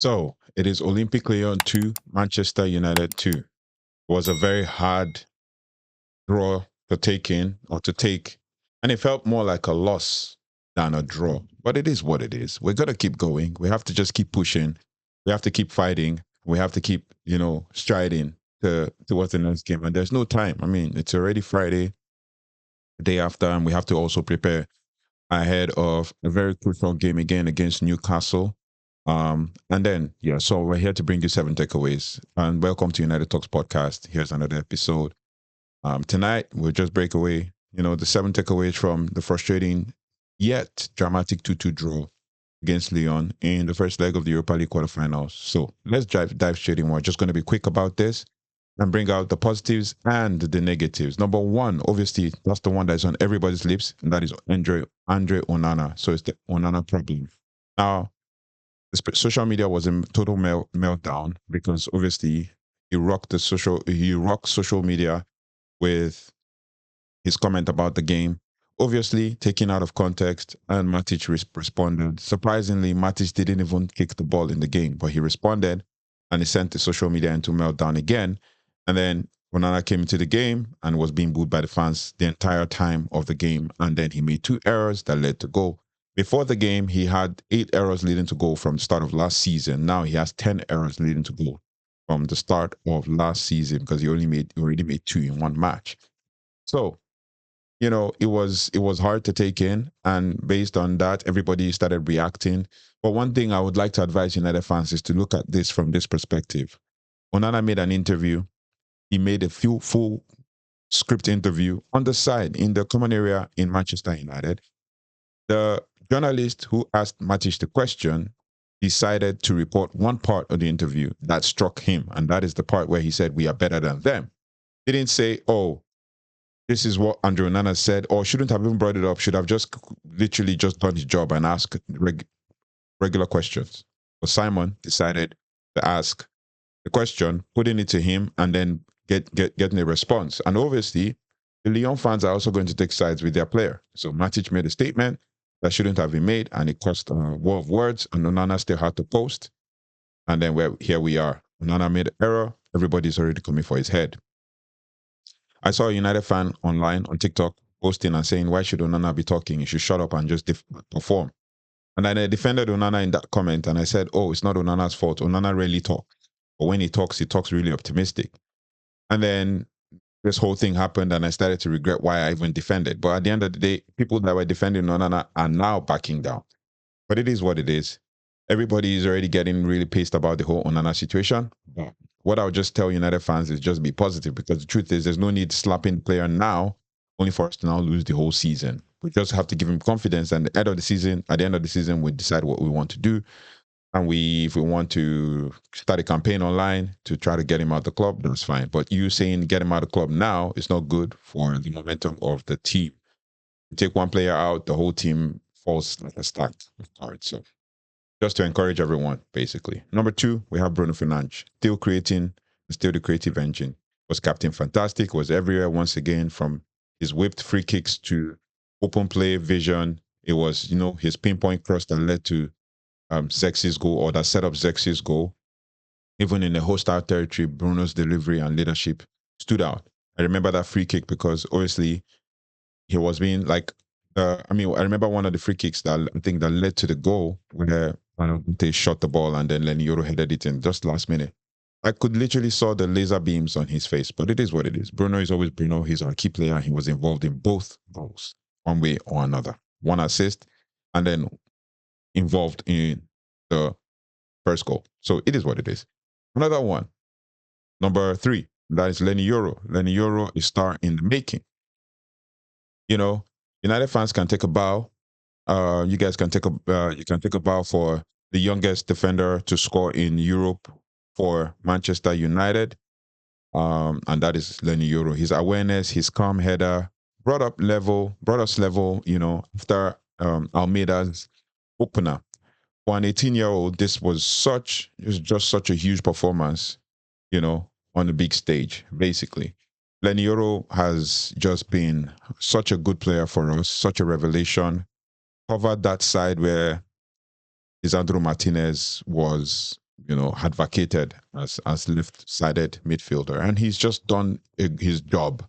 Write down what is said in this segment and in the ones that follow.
So it is Olympic Lyon 2, Manchester United 2. It was a very hard draw to take in or to take, and it felt more like a loss than a draw. But it is what it is. We're going to keep going. We have to just keep pushing. We have to keep fighting. We have to keep, striding towards the next game. And there's no time. I mean, it's already Friday, the day after, and we have to also prepare ahead of a very crucial game again against Newcastle. And then, yeah, so we're here to bring you 7 takeaways. And welcome to United Talks podcast. Here's another episode. Tonight, we'll just break away, the 7 takeaways from the frustrating yet dramatic 2-2 draw against Lyon in the first leg of the Europa League quarterfinals. So let's dive straight in. We're just going to be quick about this and bring out the positives and the negatives. Number one, obviously, that's the one that's on everybody's lips, and that is André Onana. So it's the Onana problem. Now, social media was a total meltdown because obviously he rocked social media with his comment about the game, obviously taken out of context, and Matic responded. Surprisingly, Matic didn't even kick the ball in the game, but he responded and he sent the social media into meltdown again. And then Onana came into the game and was being booed by the fans the entire time of the game. And then he made 2 errors that led to goal. Before the game, he had 8 errors leading to goal from the start of last season. Now he has 10 errors leading to goal from the start of last season because he already made 2 in one match. So, it was hard to take in, and based on that, everybody started reacting. But one thing I would like to advise United fans is to look at this from this perspective. Onana made an interview. He made a full script interview on the side in the common area in Manchester United. The journalist who asked Matic the question decided to report one part of the interview that struck him, and that is the part where he said, "We are better than them." He didn't say, "Oh, this is what André Onana said," or shouldn't have even brought it up, should have just literally just done his job and asked regular questions. But Simon decided to ask the question, putting it to him, and then getting a response. And obviously, the Lyon fans are also going to take sides with their player. So Matic made a statement that shouldn't have been made, and it cost a war of words, and Onana still had to post. And then here we are. Onana made an error. Everybody's already coming for his head. I saw a United fan online on TikTok posting and saying, "Why should Onana be talking? He should shut up and just perform." And then I defended Onana in that comment, and I said, "Oh, it's not Onana's fault. Onana rarely talks. But when he talks really optimistic." And then this whole thing happened, and I started to regret why I even defended. But at the end of the day, people that were defending Onana are now backing down. But it is what it is. Everybody is already getting really pissed about the whole Onana situation. But what I would just tell United fans is just be positive, because the truth is there's no need slapping the player now, only for us to now lose the whole season. We just have to give him confidence, and at the end of the season, we decide what we want to do. And if we want to start a campaign online to try to get him out of the club, that's fine. But you saying get him out of the club now is not good for the momentum of the team. You take one player out, the whole team falls like a stack of cards. So just to encourage everyone, basically. Number two, we have Bruno Fernandes, still the creative engine. Was captain fantastic, was everywhere once again, from his whipped free kicks to open play vision. It was, his pinpoint cross that led to Zirkzee's goal, or that set up Zirkzee's goal. Even in the hostile territory, Bruno's delivery and leadership stood out. I remember that free kick because obviously he was being like, I remember one of the free kicks that I think that led to the goal where they shot the ball and then Lenioro headed it in just last minute. I could literally saw the laser beams on his face, but it is what it is. Bruno is always Bruno. He's our key player. He was involved in both goals, one way or another. One assist, and then involved in the first goal. So it is what it is. Another one, number 3, that is Lenny Euro. Lenny Euro is star in the making. United fans can take a bow. You guys can take a bow for the youngest defender to score in Europe for Manchester United. And that is Lenny Euro. His awareness, his calm header, brought us level, after Almeida's opener. For an 18-year-old, this was just such a huge performance, on the big stage, basically. Lenioro has just been such a good player for us, such a revelation. Covered that side where Lisandro Martinez was had vacated as left-sided midfielder, and he's just done his job.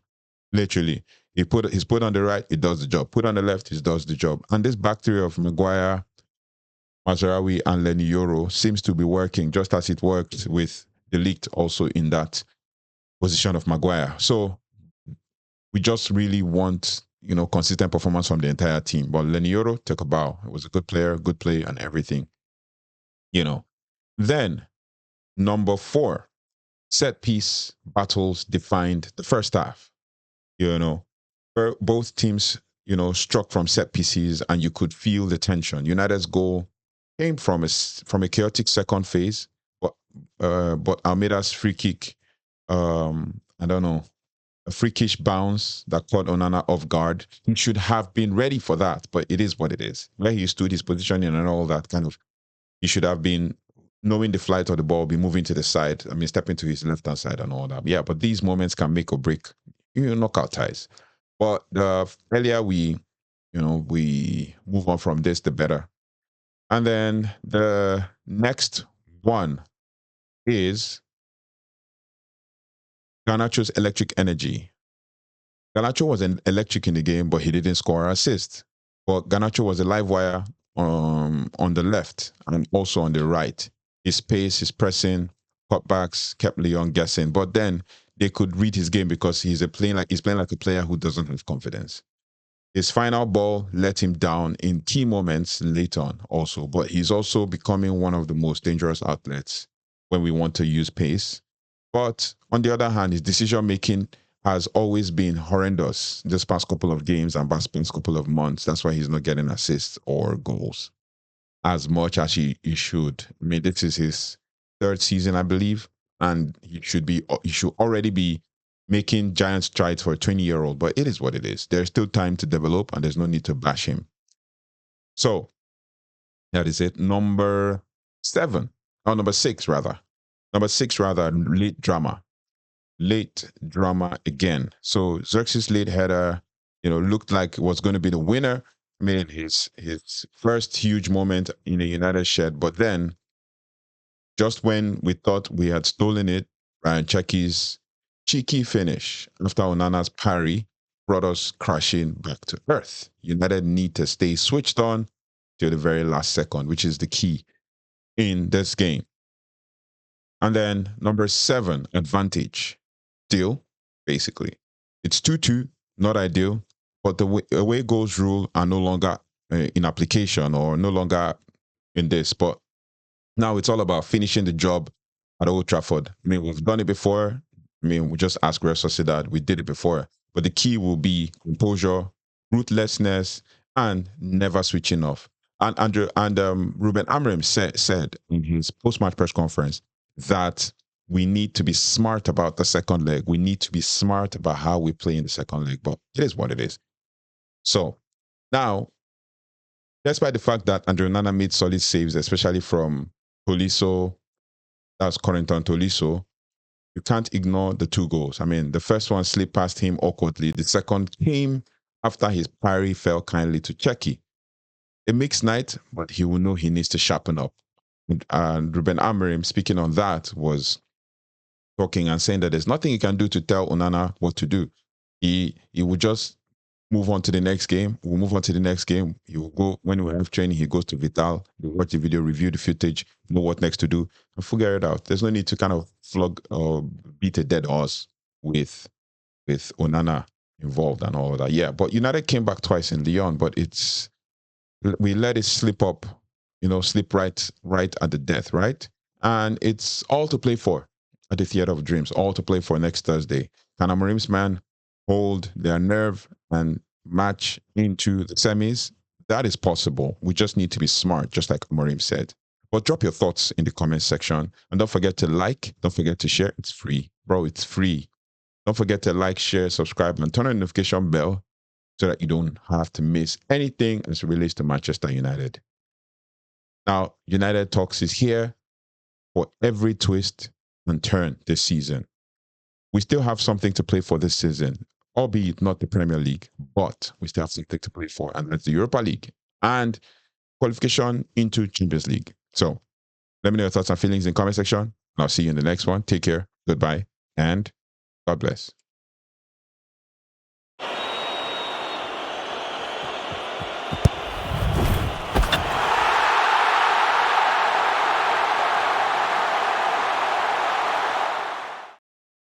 Literally, he's put on the right, he does the job. Put on the left, he does the job. And this back three of Maguire, Mazraoui, and Lenny Yoro seems to be working just as it worked with De Ligt also in that position of Maguire. So we just really want consistent performance from the entire team. But Lenny Yoro took a bow. It was a good player, good play, and everything. Then number 4, set piece battles defined the first half. Where both teams, struck from set pieces, and you could feel the tension. United's goal came from a chaotic second phase, but Almeida's free kick, I don't know, a freakish bounce that caught Onana off guard. He should have been ready for that, but it is what it is. Where he stood, his positioning, and all that kind of, he should have been knowing the flight of the ball, be moving to the side. I mean, stepping to his left hand side and all that. Yeah, but these moments can make or break knockout ties. But the earlier we move on from this, the better. And then the next one is Garnacho's electric energy. Garnacho was an electric in the game, but he didn't score or assist. But Garnacho was a live wire on the left and also on the right. His pace, his pressing, cutbacks kept Lyon guessing. But then they could read his game because he's playing like a player who doesn't have confidence. His final ball let him down in key moments late on also, but he's also becoming one of the most dangerous outlets when we want to use pace. But on the other hand, his decision making has always been horrendous this past couple of games and past couple of months. That's why he's not getting assists or goals as much as he should. I mean, this is his 3rd season, I believe, and he should already be making giant strides for a 20-year-old, but it is what it is. There's still time to develop, and there's no need to bash him. So that is it. Number 6 rather. Late drama. Late drama again. So Zirkzee's late header, looked like it was going to be the winner. Made his first huge moment in a United shed, but then just when we thought we had stolen it, Ryan Cherki's cheeky finish after Onana's parry brought us crashing back to earth. United need to stay switched on till the very last second, which is the key in this game. And then number 7, advantage. Deal, basically. It's 2-2, not ideal, but the away goals rule are no longer in application or no longer in this. But now it's all about finishing the job at Old Trafford. I mean, we've done it before. I mean, we just ask Real Sociedad. We did it before. But the key will be composure, ruthlessness, and never switching off. And Ruben Amorim said in his post-match press conference that we need to be smart about the second leg. We need to be smart about how we play in the second leg. But it is what it is. So now, despite the fact that André Onana made solid saves, especially from Tolisso, that's Corentin Tolisso, you can't ignore the 2 goals. I mean, the first one slipped past him awkwardly. The second came after his parry fell kindly to Cherki. A mixed night, but he will know he needs to sharpen up. And Ruben Amorim, speaking on that, was talking and saying that there's nothing he can do to tell Onana what to do. He will just move on to the next game. We'll move on to the next game. He will go, when we have training, he goes to Vital, they watch the video, review the footage, know what next to do, and figure it out. There's no need to kind of flog or beat a dead horse with Onana involved and all of that. Yeah, but United came back twice in Lyon, but we let it slip up, slip right at the death, right? And it's all to play for at the Theatre of Dreams, all to play for next Thursday. Can Amorim's man hold their nerve and match into the semis? That is possible. We just need to be smart, just like Amorim said. But drop your thoughts in the comment section. And don't forget to like, don't forget to share. It's free. Bro, it's free. Don't forget to like, share, subscribe, and turn on the notification bell so that you don't have to miss anything as it relates to Manchester United. Now, United Talks is here for every twist and turn this season. We still have something to play for this season, albeit not the Premier League, but we still have something to play for, and that's the Europa League and qualification into Champions League. So Let me know your thoughts and feelings in the comment section. And I'll see you in the next one. Take care. Goodbye. And God bless.